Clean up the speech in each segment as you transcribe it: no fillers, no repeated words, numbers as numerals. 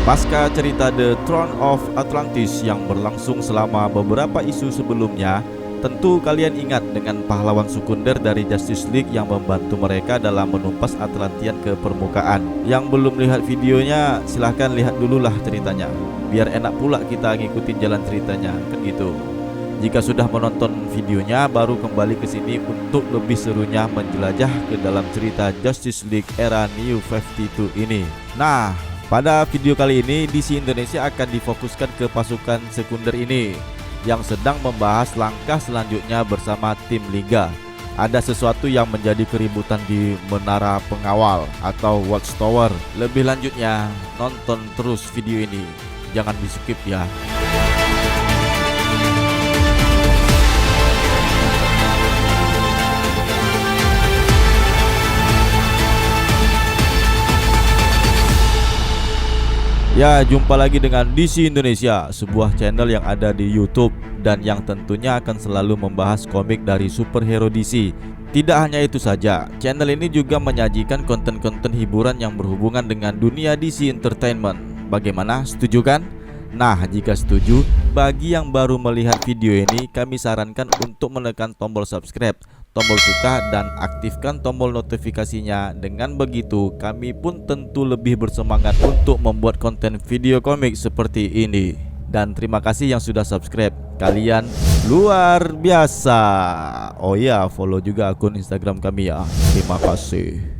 Pasca cerita The Throne of Atlantis yang berlangsung selama beberapa isu sebelumnya, tentu kalian ingat dengan pahlawan sekunder dari Justice League yang membantu mereka dalam menumpas Atlantean ke permukaan. Yang belum lihat videonya, silahkan lihat dululah ceritanya, biar enak pula kita ngikutin jalan ceritanya, kan gitu. Jika sudah menonton videonya, baru kembali ke sini untuk lebih serunya menjelajah ke dalam cerita Justice League era New 52 ini. Nah, pada video kali ini DC Indonesia akan difokuskan ke pasukan sekunder ini yang sedang membahas langkah selanjutnya bersama tim Liga. Ada sesuatu yang menjadi keributan di Menara Pengawal atau Watchtower. Lebih lanjutnya, nonton terus video ini, jangan di skip ya. Ya, jumpa lagi dengan DC Indonesia, sebuah channel yang ada di YouTube dan yang tentunya akan selalu membahas komik dari superhero DC. Tidak hanya itu saja, channel ini juga menyajikan konten-konten hiburan yang berhubungan dengan dunia DC Entertainment. Bagaimana? Setuju kan? Nah, jika setuju, bagi yang baru melihat video ini, kami sarankan untuk menekan tombol subscribe, tombol suka, dan aktifkan tombol notifikasinya. Dengan begitu, kami pun tentu lebih bersemangat untuk membuat konten video komik seperti ini. Dan terima kasih yang sudah subscribe, kalian luar biasa. Oh ya, follow juga akun Instagram kami ya. Terima kasih.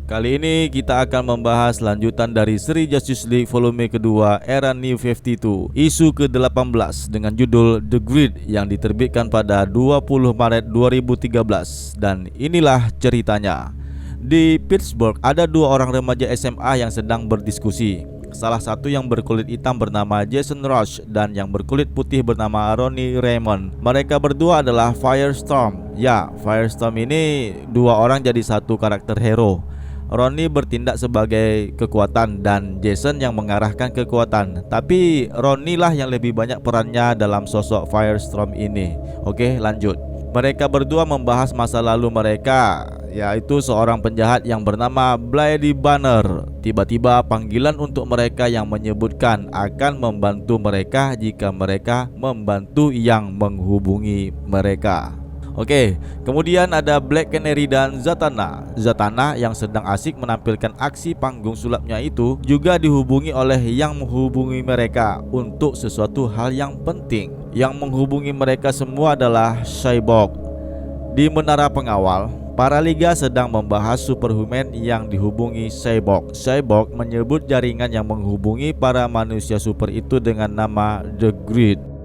Kali ini kita akan membahas lanjutan dari seri Justice League volume kedua era New 52, isu ke-18 dengan judul The Grid yang diterbitkan pada 20 Maret 2013. Dan inilah ceritanya. Di Pittsburgh ada dua orang remaja SMA yang sedang berdiskusi. Salah satu yang berkulit hitam bernama Jason Rush dan yang berkulit putih bernama Ronnie Raymond. Mereka berdua adalah Firestorm. Ya, Firestorm ini dua orang jadi satu karakter hero. Ronnie bertindak sebagai kekuatan dan Jason yang mengarahkan kekuatan. Tapi Ronnie lah yang lebih banyak perannya dalam sosok Firestorm ini. Oke, lanjut. Mereka berdua membahas masa lalu mereka, yaitu seorang penjahat yang bernama Bloody Banner. Tiba-tiba panggilan untuk mereka yang menyebutkan akan membantu mereka jika mereka membantu yang menghubungi mereka. Oke, kemudian ada Black Canary dan Zatanna. Zatanna yang sedang asik menampilkan aksi panggung sulapnya itu juga dihubungi oleh yang menghubungi mereka untuk sesuatu hal yang penting. Yang menghubungi mereka semua adalah Cyborg. Di Menara Pengawal, para Liga sedang membahas Superhuman yang dihubungi Cyborg. Cyborg menyebut jaringan yang menghubungi para manusia super itu dengan nama The Grid.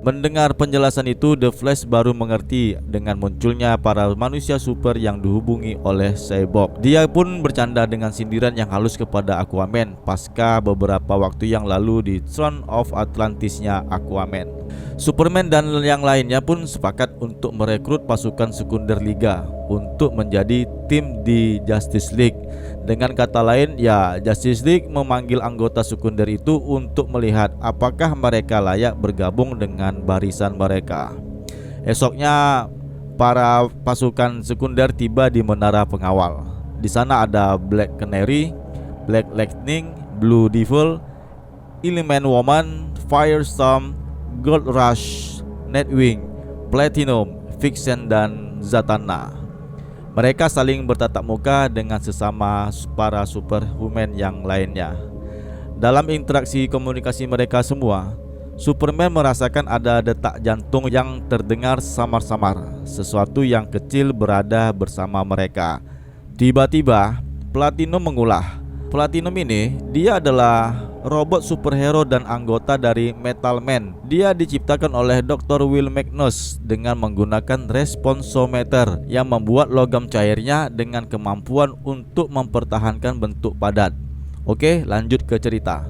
Mendengar penjelasan itu, The Flash baru mengerti dengan munculnya para manusia super yang dihubungi oleh Cyborg. Dia pun bercanda dengan sindiran yang halus kepada Aquaman pasca beberapa waktu yang lalu di Throne of Atlantis-nya Aquaman. Superman dan yang lainnya pun sepakat untuk merekrut pasukan sekunder Liga untuk menjadi tim di Justice League. Dengan kata lain, ya, Justice League memanggil anggota sekunder itu untuk melihat apakah mereka layak bergabung dengan barisan mereka. Esoknya, para pasukan sekunder tiba di Menara Pengawal. Di sana ada Black Canary, Black Lightning, Blue Devil, Elemen Woman, Firestorm, Gold Rush, Nightwing, Platinum, Vixen, dan Zatanna. Mereka saling bertatap muka dengan sesama para superhuman yang lainnya. Dalam interaksi komunikasi mereka semua, Superman merasakan ada detak jantung yang terdengar samar-samar. Sesuatu yang kecil berada bersama mereka. Tiba-tiba, Platinum mengulah. Platinum ini, dia adalah robot superhero dan anggota dari Metal Man. Dia diciptakan oleh Dr. Will Magnus dengan menggunakan responsometer yang membuat logam cairnya dengan kemampuan untuk mempertahankan bentuk padat. Oke, lanjut ke cerita.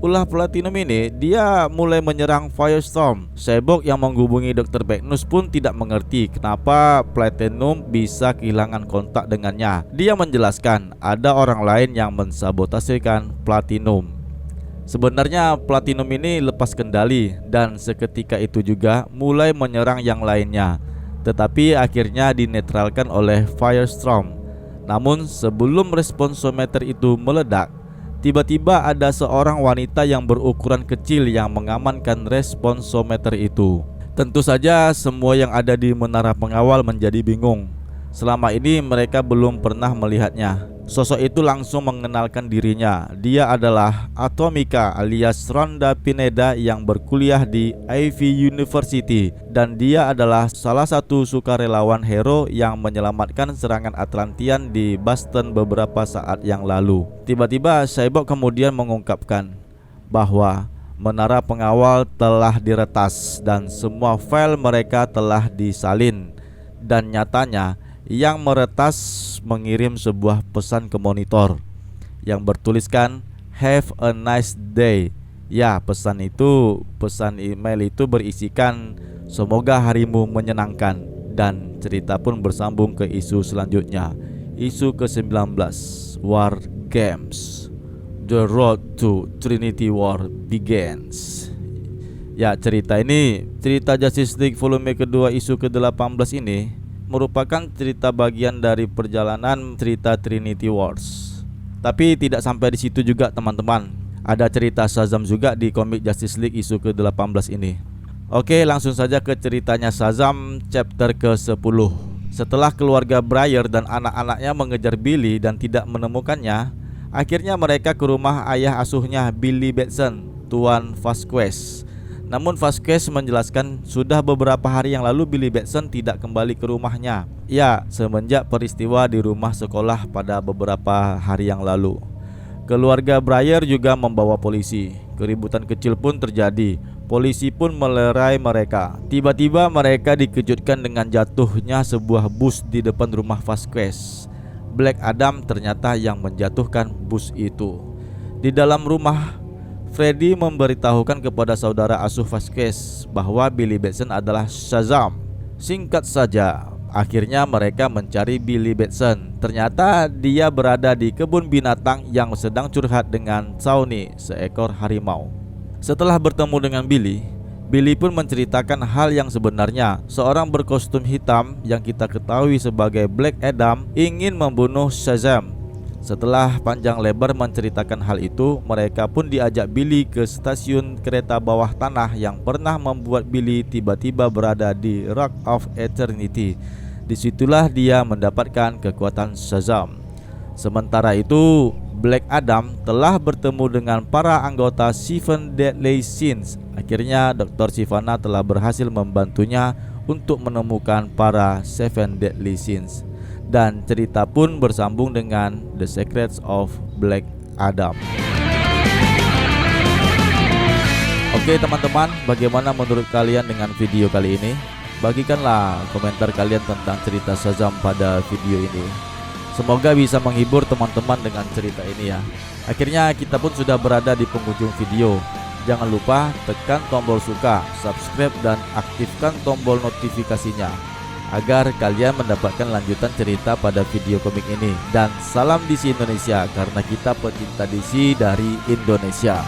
Ulah Platinum ini, dia mulai menyerang Firestorm. Cyborg yang menghubungi Dr. Magnus pun tidak mengerti kenapa Platinum bisa kehilangan kontak dengannya. Dia menjelaskan ada orang lain yang mensabotasekan Platinum. Sebenarnya Platinum ini lepas kendali dan seketika itu juga mulai menyerang yang lainnya, tetapi akhirnya dinetralkan oleh Firestorm. Namun sebelum responsometer itu meledak, Tiba-tiba ada seorang wanita yang berukuran kecil yang mengamankan responsometer itu. Tentu saja semua yang ada di menara pengawal menjadi bingung. Selama ini mereka belum pernah melihatnya. Sosok itu langsung mengenalkan dirinya. Dia adalah Atomica alias Rhonda Pineda yang berkuliah di Ivy University, dan dia adalah salah satu sukarelawan hero yang menyelamatkan serangan Atlantean di Boston beberapa saat yang lalu. Tiba-tiba Cyborg kemudian mengungkapkan bahwa menara pengawal telah diretas dan semua file mereka telah disalin, dan nyatanya yang meretas mengirim sebuah pesan ke monitor yang bertuliskan "Have a nice day". Ya, pesan email itu berisikan "Semoga harimu menyenangkan". Dan cerita pun bersambung ke isu selanjutnya, isu ke-19, War Games. The road to Trinity War begins. Ya, cerita Justice League volume kedua isu ke-18 ini merupakan cerita bagian dari perjalanan cerita Trinity Wars. Tapi tidak sampai di situ juga, teman-teman. Ada cerita Shazam juga di komik Justice League isu ke-18 ini. Oke, langsung saja ke ceritanya Shazam chapter ke-10. Setelah keluarga Briar dan anak-anaknya mengejar Billy dan tidak menemukannya, akhirnya mereka ke rumah ayah asuhnya Billy Batson, Tuan Vasquez. Namun Vasquez menjelaskan sudah beberapa hari yang lalu Billy Batson tidak kembali ke rumahnya. Ya, semenjak peristiwa di rumah sekolah pada beberapa hari yang lalu. Keluarga Briar juga membawa polisi. Keributan kecil pun terjadi. Polisi pun melerai mereka. Tiba-tiba mereka dikejutkan dengan jatuhnya sebuah bus di depan rumah Vasquez. Black Adam ternyata yang menjatuhkan bus itu. Di dalam rumah, Freddy memberitahukan kepada saudara asuh Vasquez bahwa Billy Batson adalah Shazam. Singkat saja, akhirnya mereka mencari Billy Batson. Ternyata dia berada di kebun binatang yang sedang curhat dengan Shawnee, seekor harimau. Setelah bertemu dengan Billy pun menceritakan hal yang sebenarnya. Seorang berkostum hitam yang kita ketahui sebagai Black Adam ingin membunuh Shazam. Setelah panjang lebar menceritakan hal itu, mereka pun diajak Billy ke stasiun kereta bawah tanah yang pernah membuat Billy tiba-tiba berada di Rock of Eternity. Disitulah dia mendapatkan kekuatan Shazam. Sementara itu, Black Adam telah bertemu dengan para anggota Seven Deadly Sins. Akhirnya Dr. Sivana telah berhasil membantunya untuk menemukan para Seven Deadly Sins. Dan cerita pun bersambung dengan The Secrets of Black Adam. Oke teman-teman, bagaimana menurut kalian dengan video kali ini? Bagikanlah komentar kalian tentang cerita Shazam pada video ini. Semoga bisa menghibur teman-teman dengan cerita ini ya. Akhirnya kita pun sudah berada di penghujung video. Jangan lupa tekan tombol suka, subscribe, dan aktifkan tombol notifikasinya agar kalian mendapatkan lanjutan cerita pada video komik ini. Dan salam DC Indonesia, karena kita pecinta DC dari Indonesia.